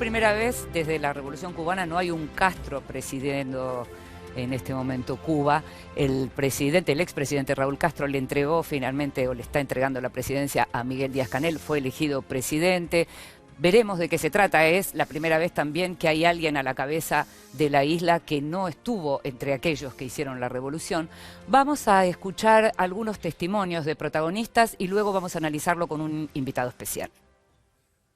primera vez desde la Revolución Cubana no hay un Castro presidiendo en este momento Cuba. El expresidente Raúl Castro le entregó finalmente, o le está entregando la presidencia a Miguel Díaz-Canel, fue elegido presidente. Veremos de qué se trata. Es la primera vez también que hay alguien a la cabeza de la isla que no estuvo entre aquellos que hicieron la revolución. Vamos a escuchar algunos testimonios de protagonistas y luego vamos a analizarlo con un invitado especial.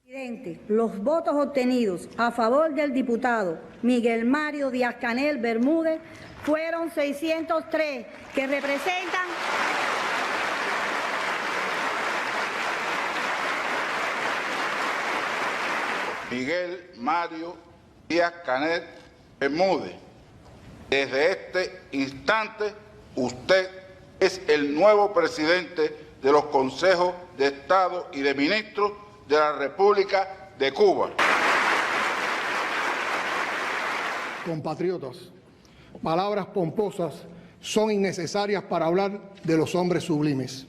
Presidente, los votos obtenidos a favor del diputado Miguel Mario Díaz-Canel Bermúdez fueron 603, que representan... Miguel Mario Díaz-Canel Bermúdez, desde este instante usted es el nuevo presidente de los consejos de Estado y de ministros de la República de Cuba. Compatriotas, palabras pomposas son innecesarias para hablar de los hombres sublimes.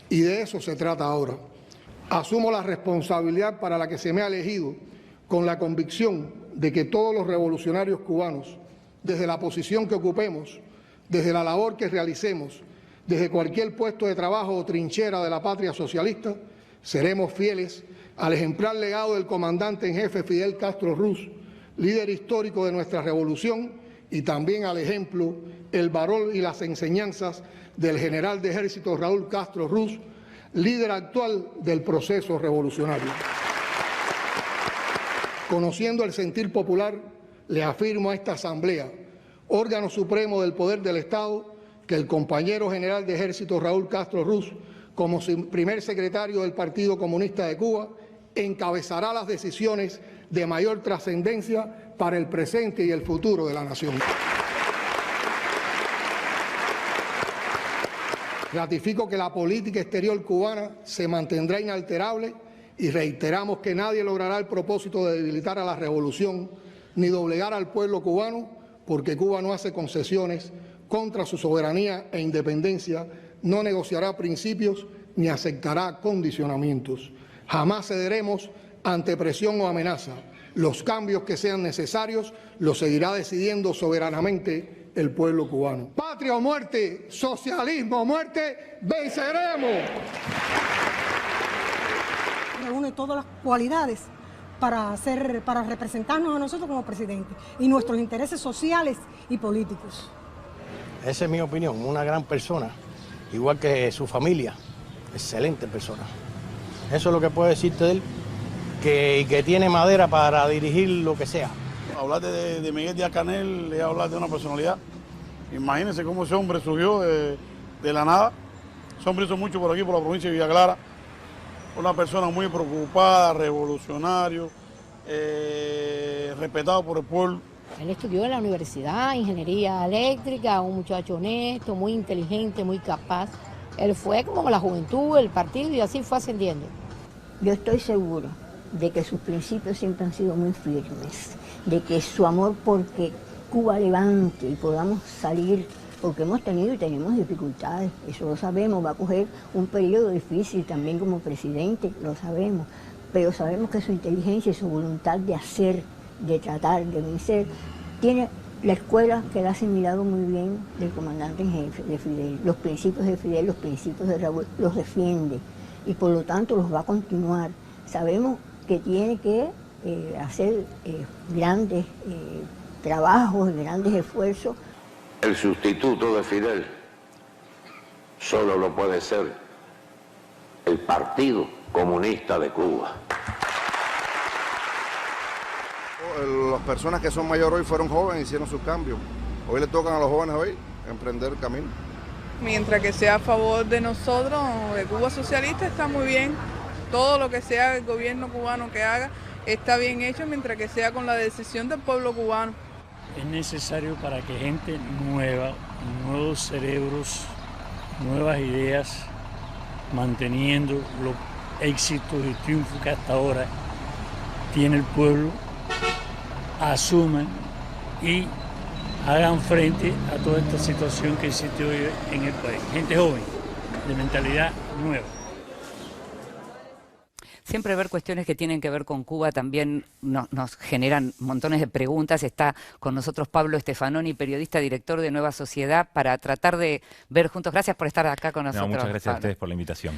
Y de eso se trata ahora. Asumo la responsabilidad para la que se me ha elegido con la convicción de que todos los revolucionarios cubanos, desde la posición que ocupemos, desde la labor que realicemos, desde cualquier puesto de trabajo o trinchera de la patria socialista, seremos fieles al ejemplar legado del comandante en jefe Fidel Castro Ruz, líder histórico de nuestra revolución, y también al ejemplo, el valor y las enseñanzas del general de ejército Raúl Castro Ruz, líder actual del proceso revolucionario. Conociendo el sentir popular, le afirmo a esta Asamblea, órgano supremo del poder del Estado, que el compañero general de ejército Raúl Castro Ruz, como primer secretario del Partido Comunista de Cuba, encabezará las decisiones de mayor trascendencia para el presente y el futuro de la nación. Ratifico que la política exterior cubana se mantendrá inalterable y reiteramos que nadie logrará el propósito de debilitar a la revolución ni doblegar al pueblo cubano, porque Cuba no hace concesiones contra su soberanía e independencia, no negociará principios ni aceptará condicionamientos. Jamás cederemos ante presión o amenaza. Los cambios que sean necesarios los seguirá decidiendo soberanamente el pueblo cubano. Patria o muerte, socialismo o muerte, venceremos. Reúne todas las cualidades para representarnos a nosotros como presidente y nuestros intereses sociales y políticos. Esa es mi opinión, una gran persona, igual que su familia, excelente persona. Eso es lo que puedo decirte de él, que tiene madera para dirigir lo que sea. Hablar de Miguel Díaz-Canel es hablar de una personalidad. Imagínense cómo ese hombre surgió de la nada. Ese hombre hizo mucho por aquí, por la provincia de Villa Clara. Una persona muy preocupada, revolucionario, respetado por el pueblo. Él estudió en la universidad, ingeniería eléctrica, un muchacho honesto, muy inteligente, muy capaz. Él fue como la juventud, el partido, y así fue ascendiendo. Yo estoy seguro de que sus principios siempre han sido muy firmes, de que su amor porque Cuba levante y podamos salir, porque hemos tenido y tenemos dificultades, eso lo sabemos, va a coger un periodo difícil también como presidente, lo sabemos, pero sabemos que su inteligencia y su voluntad de hacer, de tratar, de vencer, tiene la escuela que la ha asimilado muy bien del comandante en jefe de Fidel. Los principios de Fidel, los principios de Raúl, los defiende y por lo tanto los va a continuar. Sabemos que tiene que hacer grandes trabajos, grandes esfuerzos. El sustituto de Fidel solo lo puede ser el Partido Comunista de Cuba. Las personas que son mayores hoy fueron jóvenes, hicieron sus cambios. Hoy le tocan a los jóvenes hoy emprender el camino. Mientras que sea a favor de nosotros, de Cuba socialista, está muy bien. Todo lo que sea el gobierno cubano que haga está bien hecho, mientras que sea con la decisión del pueblo cubano. Es necesario para que gente nueva, nuevos cerebros, nuevas ideas, manteniendo los éxitos y triunfos que hasta ahora tiene el pueblo, asuman y hagan frente a toda esta situación que existe hoy en el país. Gente joven, de mentalidad nueva. Siempre ver cuestiones que tienen que ver con Cuba también nos generan montones de preguntas. Está con nosotros Pablo Stefanoni, periodista, director de Nueva Sociedad, para tratar de ver juntos. Gracias por estar acá con nosotros. Muchas gracias Pablo. a ustedes por la invitación.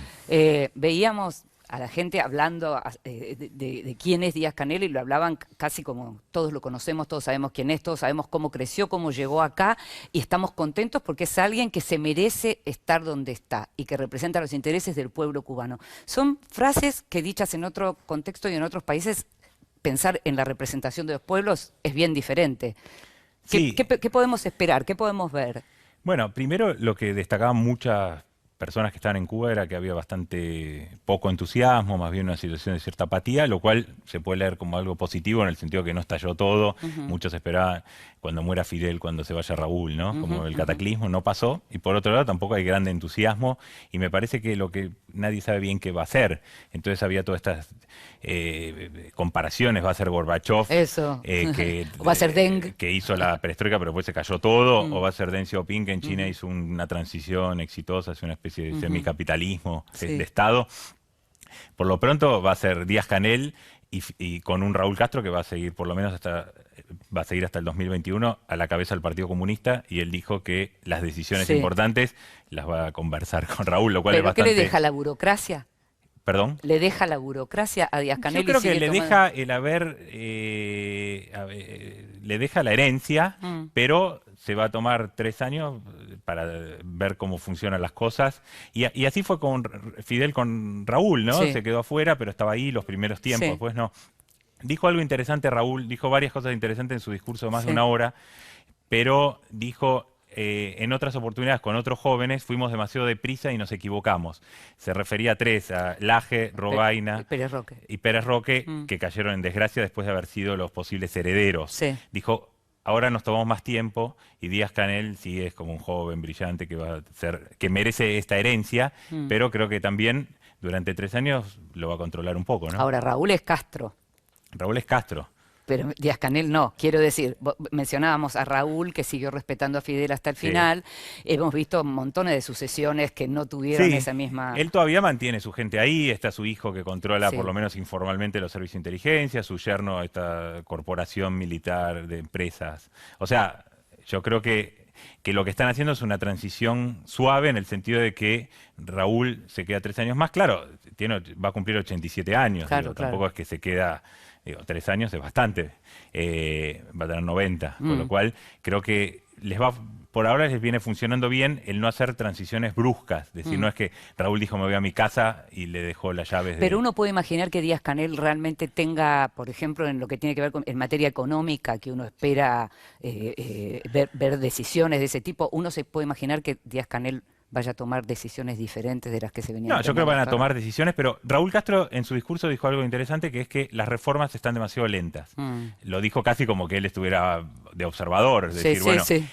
Veíamos a la gente hablando de quién es Díaz-Canel y lo hablaban casi como todos lo conocemos, todos sabemos quién es, todos sabemos cómo creció, cómo llegó acá y estamos contentos porque es alguien que se merece estar donde está y que representa los intereses del pueblo cubano. Son frases que dichas en otro contexto y en otros países, pensar en la representación de los pueblos es bien diferente. Sí. ¿Qué podemos esperar? ¿Qué podemos ver? Bueno, primero lo que destacaban muchas personas que estaban en Cuba era que había bastante poco entusiasmo, más bien una situación de cierta apatía, lo cual se puede leer como algo positivo en el sentido que no estalló todo. Muchos esperaban cuando muera Fidel, cuando se vaya Raúl, ¿no? Como el cataclismo no pasó. Y por otro lado tampoco hay gran entusiasmo y me parece que lo que nadie sabe bien qué va a hacer. Entonces había todas estas comparaciones, va a ser Gorbachev, que, o va a ser Deng, que hizo la perestroika pero después se cayó todo, o va a ser Deng Xiaoping, que en China hizo una transición exitosa hacia una especie de semicapitalismo de Estado. Por lo pronto va a ser Díaz-Canel y con un Raúl Castro que va a seguir por lo menos hasta el 2021 a la cabeza del Partido Comunista, y él dijo que las decisiones importantes las va a conversar con Raúl, lo cual es bastante... ¿Pero qué le deja la burocracia? ¿Perdón? ¿Le deja la burocracia a Díaz-Canel? Yo creo que le deja el haber... le deja la herencia, pero se va a tomar 3 años para ver cómo funcionan las cosas. Y así fue con Fidel con Raúl, ¿no? Se quedó afuera, pero estaba ahí los primeros tiempos, pues no. Dijo algo interesante Raúl, dijo varias cosas interesantes en su discurso de más de una hora, pero dijo... en otras oportunidades con otros jóvenes fuimos demasiado deprisa y nos equivocamos. Se refería a 3, a Laje, Robaina y Pérez Roque, que cayeron en desgracia después de haber sido los posibles herederos. Dijo, ahora nos tomamos más tiempo y Díaz-Canel sí es como un joven brillante que va a ser, que merece esta herencia, pero creo que también durante 3 años lo va a controlar un poco, ¿no? Ahora, Raúl es Castro. Raúl es Castro. Pero Díaz-Canel no, quiero decir, mencionábamos a Raúl que siguió respetando a Fidel hasta el final, hemos visto montones de sucesiones que no tuvieron esa misma... Él todavía mantiene su gente ahí, está su hijo que controla por lo menos informalmente los servicios de inteligencia, su yerno esta corporación militar de empresas. O sea, yo creo que lo que están haciendo es una transición suave en el sentido de que Raúl se queda 3 años más, claro, va a cumplir 87 años, tampoco es que se queda... 3 años es bastante, va a tener 90, con lo cual creo que por ahora les viene funcionando bien el no hacer transiciones bruscas, es decir, no es que Raúl dijo me voy a mi casa y le dejó las llaves. Pero uno puede imaginar que Díaz-Canel realmente tenga, por ejemplo, en lo que tiene que ver en materia económica, que uno espera ver decisiones de ese tipo, uno se puede imaginar que Díaz-Canel vaya a tomar decisiones diferentes de las que se venían tomando. No, yo creo que van a tomar decisiones, pero Raúl Castro en su discurso dijo algo interesante, que es que las reformas están demasiado lentas. Lo dijo casi como que él estuviera de observador, es decir,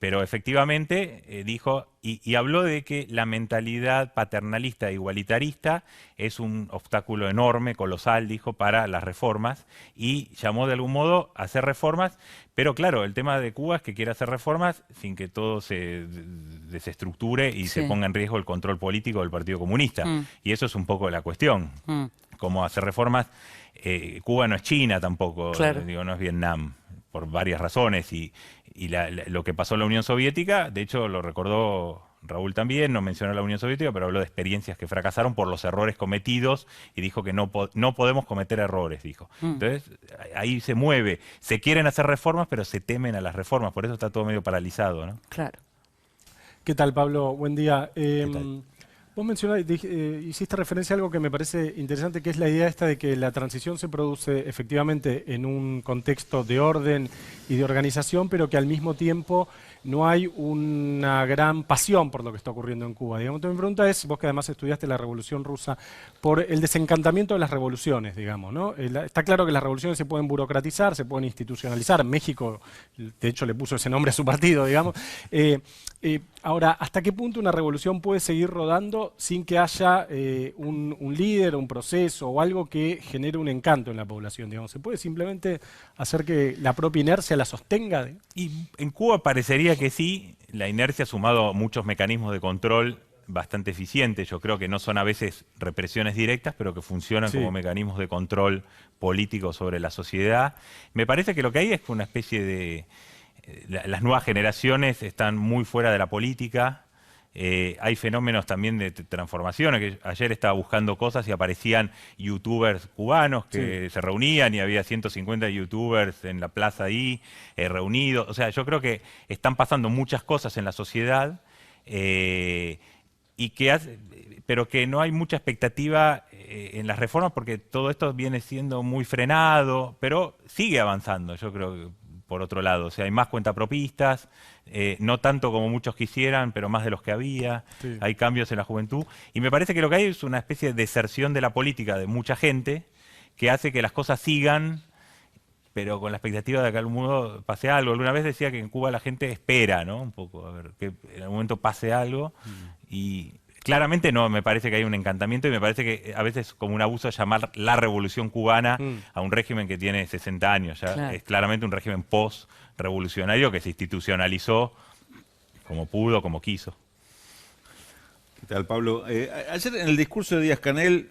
pero efectivamente dijo, y habló de que la mentalidad paternalista e igualitarista es un obstáculo enorme, colosal, dijo, para las reformas, y llamó de algún modo a hacer reformas, pero claro, el tema de Cuba es que quiere hacer reformas sin que todo se desestructure y se ponga en riesgo el control político del Partido Comunista, y eso es un poco la cuestión, cómo hacer reformas. Cuba no es China tampoco, no es Vietnam, por varias razones, y lo que pasó en la Unión Soviética, de hecho lo recordó Raúl también, no mencionó la Unión Soviética, pero habló de experiencias que fracasaron por los errores cometidos y dijo que no podemos cometer errores, dijo. Entonces, ahí se mueve. Se quieren hacer reformas, pero se temen a las reformas, por eso está todo medio paralizado, ¿no? Claro. ¿Qué tal, Pablo? Buen día. Vos hiciste referencia a algo que me parece interesante, que es la idea esta de que la transición se produce efectivamente en un contexto de orden y de organización, pero que al mismo tiempo no hay una gran pasión por lo que está ocurriendo en Cuba. Digamos, mi pregunta es, vos que además estudiaste la Revolución Rusa, por el desencantamiento de las revoluciones, digamos, ¿no? Está claro que las revoluciones se pueden burocratizar, se pueden institucionalizar. México, de hecho, le puso ese nombre a su partido, digamos. Ahora, ¿hasta qué punto una revolución puede seguir rodando sin que haya un líder, un proceso o algo que genere un encanto en la población? Digamos, ¿se puede simplemente hacer que la propia inercia la sostenga? Y en Cuba parecería que sí, la inercia sumado a muchos mecanismos de control bastante eficiente. Yo creo que no son a veces represiones directas, pero que funcionan como mecanismos de control político sobre la sociedad. Me parece que lo que hay es una especie de... Las nuevas generaciones están muy fuera de la política. Hay fenómenos también de transformación. Que ayer estaba buscando cosas y aparecían youtubers cubanos que se reunían y había 150 youtubers en la plaza ahí reunidos. O sea, yo creo que están pasando muchas cosas en la sociedad pero que no hay mucha expectativa en las reformas porque todo esto viene siendo muy frenado, pero sigue avanzando, yo creo que por otro lado. O sea, hay más cuentapropistas, no tanto como muchos quisieran, pero más de los que había. Hay cambios en la juventud. Y me parece que lo que hay es una especie de deserción de la política de mucha gente que hace que las cosas sigan, pero con la expectativa de que algún modo pase algo. Alguna vez decía que en Cuba la gente espera, ¿no? Un poco, a ver, que en algún momento pase algo. Y claramente no, me parece que hay un encantamiento y me parece que a veces como un abuso llamar la revolución cubana a un régimen que tiene 60 años. Ya es claramente un régimen post-revolucionario que se institucionalizó como pudo, como quiso. ¿Qué tal, Pablo? Ayer en el discurso de Díaz-Canel,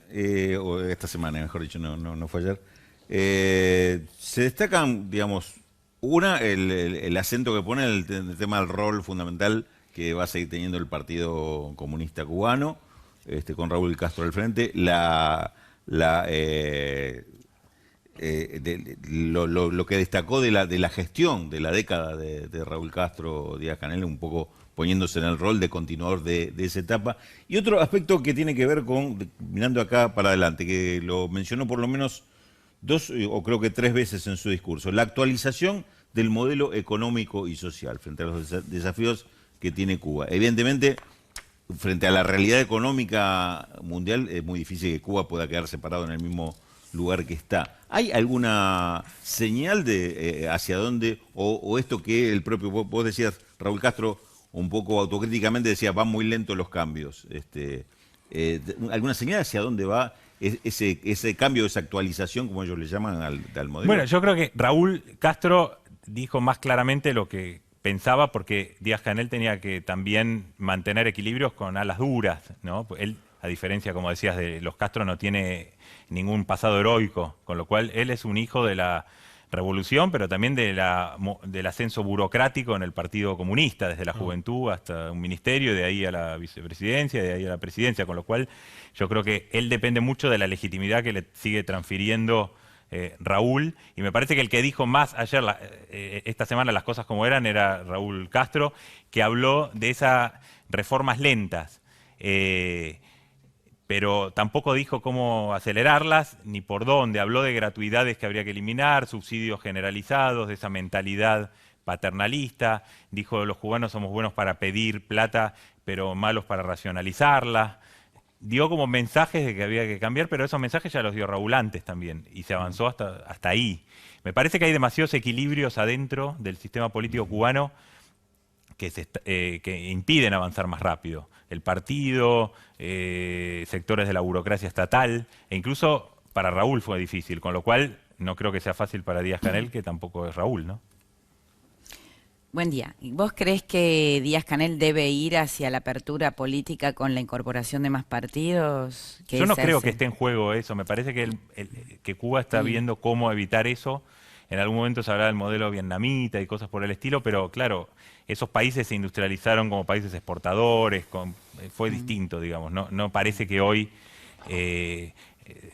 o esta semana, mejor dicho, no fue ayer, se destacan, digamos, el acento que pone en el tema del rol fundamental que va a seguir teniendo el Partido Comunista Cubano, con Raúl Castro al frente, lo que destacó de la gestión de la década de Raúl Castro Díaz-Canel, un poco poniéndose en el rol de continuador de esa etapa. Y otro aspecto que tiene que ver con, mirando acá para adelante, que lo mencionó por lo menos 2 o creo que 3 veces en su discurso, la actualización del modelo económico y social frente a los desafíos que tiene Cuba. Evidentemente, frente a la realidad económica mundial, es muy difícil que Cuba pueda quedar separado en el mismo lugar que está. ¿Hay alguna señal de hacia dónde, o esto que el propio, vos decías, Raúl Castro, un poco autocríticamente decía, van muy lentos los cambios? ¿Alguna señal hacia dónde va ese cambio, esa actualización, como ellos le llaman, al modelo? Bueno, yo creo que Raúl Castro dijo más claramente lo que pensaba, porque Díaz-Canel tenía que también mantener equilibrios con alas duras, ¿no? Él, a diferencia, como decías, de los Castro, no tiene ningún pasado heroico, con lo cual él es un hijo de la revolución, pero también del ascenso burocrático en el Partido Comunista, desde la juventud hasta un ministerio, de ahí a la vicepresidencia, de ahí a la presidencia, con lo cual yo creo que él depende mucho de la legitimidad que le sigue transfiriendo Raúl, y me parece que el que dijo más ayer, esta semana, las cosas como eran, era Raúl Castro, que habló de esas reformas lentas, pero tampoco dijo cómo acelerarlas, ni por dónde. Habló de gratuidades que habría que eliminar, subsidios generalizados, de esa mentalidad paternalista. Dijo, los cubanos somos buenos para pedir plata, pero malos para racionalizarla. Dio como mensajes de que había que cambiar, pero esos mensajes ya los dio Raúl antes también, y se avanzó hasta ahí. Me parece que hay demasiados equilibrios adentro del sistema político cubano que impiden avanzar más rápido. El partido, sectores de la burocracia estatal, e incluso para Raúl fue difícil, con lo cual no creo que sea fácil para Díaz-Canel, que tampoco es Raúl, ¿no? Buen día. ¿Vos creés que Díaz-Canel debe ir hacia la apertura política con la incorporación de más partidos? Yo no creo que esté en juego eso. Me parece que Cuba está viendo cómo evitar eso. En algún momento se hablaba del modelo vietnamita y cosas por el estilo, pero claro, esos países se industrializaron como países exportadores, fue distinto, digamos. No parece que hoy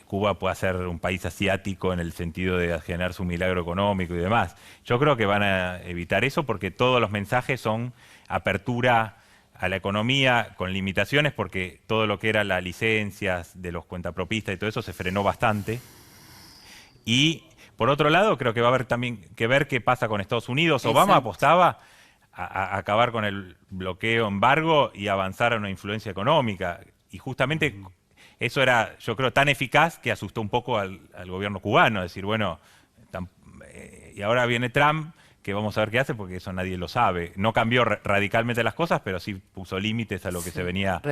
Cuba pueda ser un país asiático en el sentido de generar su milagro económico y demás. Yo creo que van a evitar eso porque todos los mensajes son apertura a la economía con limitaciones, porque todo lo que era las licencias de los cuentapropistas y todo eso se frenó bastante. Y por otro lado, creo que va a haber también que ver qué pasa con Estados Unidos. Exacto. Obama apostaba a acabar con el bloqueo, embargo y avanzar a una influencia económica. Y justamente eso era, yo creo, tan eficaz que asustó un poco al gobierno cubano. Decir, bueno, y ahora viene Trump, que vamos a ver qué hace, porque eso nadie lo sabe. No cambió radicalmente las cosas, pero sí puso límites a lo que se venía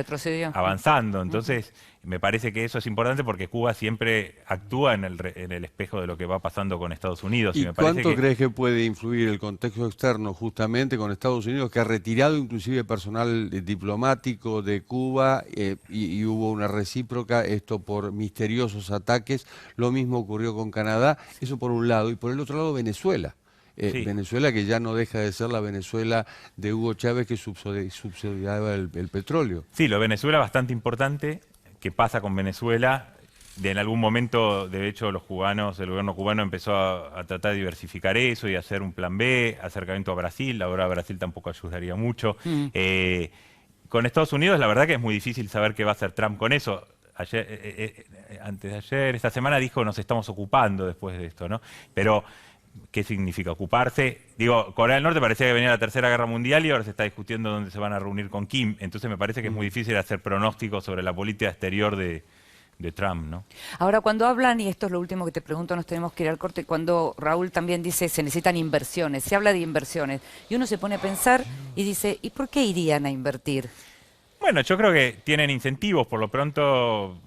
avanzando. Entonces, me parece que eso es importante porque Cuba siempre actúa en el espejo de lo que va pasando con Estados Unidos. ¿Y me parece cuánto crees que puede influir el contexto externo justamente con Estados Unidos, que ha retirado inclusive personal diplomático de Cuba y hubo una recíproca, esto por misteriosos ataques? Lo mismo ocurrió con Canadá, eso por un lado, y por el otro lado Venezuela. Sí. Venezuela, que ya no deja de ser la Venezuela de Hugo Chávez, que subsidiaba el petróleo. Sí, lo de Venezuela es bastante importante. ¿Qué pasa con Venezuela? En algún momento, de hecho, el gobierno cubano empezó a tratar de diversificar eso y hacer un plan B, acercamiento a Brasil. Ahora Brasil tampoco ayudaría mucho. Con Estados Unidos, la verdad que es muy difícil saber qué va a hacer Trump con eso. Antes de ayer, esta semana dijo nos estamos ocupando después de esto, ¿no? Pero ¿qué significa ocuparse? Digo, Corea del Norte parecía que venía la Tercera Guerra Mundial y ahora se está discutiendo dónde se van a reunir con Kim. Entonces me parece que es muy difícil hacer pronósticos sobre la política exterior de Trump, ¿no? Ahora, cuando hablan, y esto es lo último que te pregunto, nos tenemos que ir al corte, cuando Raúl también dice se necesitan inversiones, se habla de inversiones, y uno se pone a pensar y dice, ¿y por qué irían a invertir? Bueno, yo creo que tienen incentivos, por lo pronto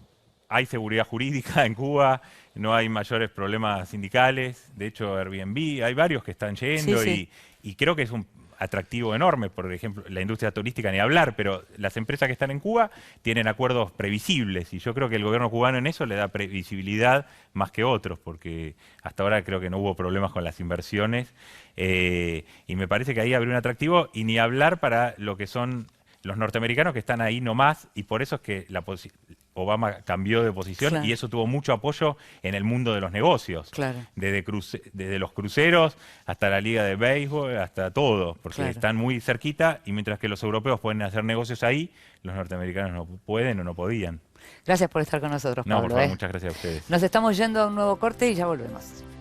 hay seguridad jurídica en Cuba, no hay mayores problemas sindicales, de hecho Airbnb, hay varios que están yendo y creo que es un atractivo enorme, por ejemplo, la industria turística ni hablar, pero las empresas que están en Cuba tienen acuerdos previsibles y yo creo que el gobierno cubano en eso le da previsibilidad más que otros, porque hasta ahora creo que no hubo problemas con las inversiones y me parece que ahí habría un atractivo y ni hablar para lo que son los norteamericanos que están ahí nomás y por eso es que Obama cambió de posición y eso tuvo mucho apoyo en el mundo de los negocios. Desde los cruceros hasta la liga de béisbol, hasta todo, porque están muy cerquita y mientras que los europeos pueden hacer negocios ahí, los norteamericanos no pueden o no podían. Gracias por estar con nosotros, Pablo. No, por favor, muchas gracias a ustedes. Nos estamos yendo a un nuevo corte y ya volvemos.